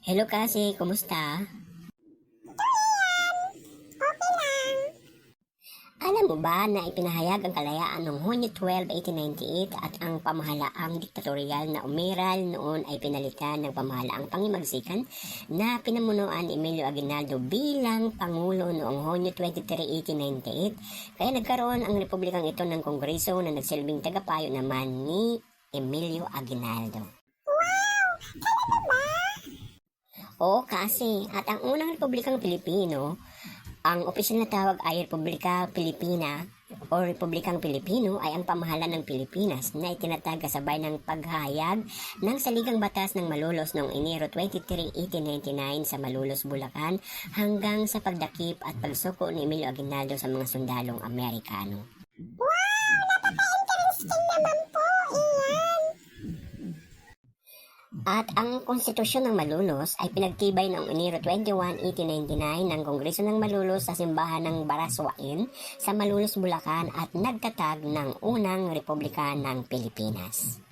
Hello kasi, kumusta? Alam mo ba na ipinahayag ang kalayaan noong Hunyo 12, 1898 at ang pamahalaang diktatorial na umiral noon ay pinalitan ng pamahalaang pangimagsikan na pinamunuan ni Emilio Aguinaldo bilang Pangulo noong Hunyo 23, 1898. Kaya nagkaroon ang republikang ito ng kongreso na nagsilbing tagapayo naman ni Emilio Aguinaldo. Oo kasi, at ang unang republikang Pilipino, ang opisyal na tawag ay Republika Pilipina o Republikang Pilipino ay ang pamahalaan ng Pilipinas na itinatag kasabay ng paghahayag ng Saligang Batas ng Malolos noong Enero 23, 1899 sa Malolos, Bulacan hanggang sa pagdakip at pagsuko ni Emilio Aguinaldo sa mga sundalong Amerikano. At ang konstitusyon ng Malolos ay pinagtibay noong Enero 21, 1899 ng Kongreso ng Malolos sa simbahan ng Baraswain sa Malolos, Bulacan at nagtatag ng unang Republika ng Pilipinas.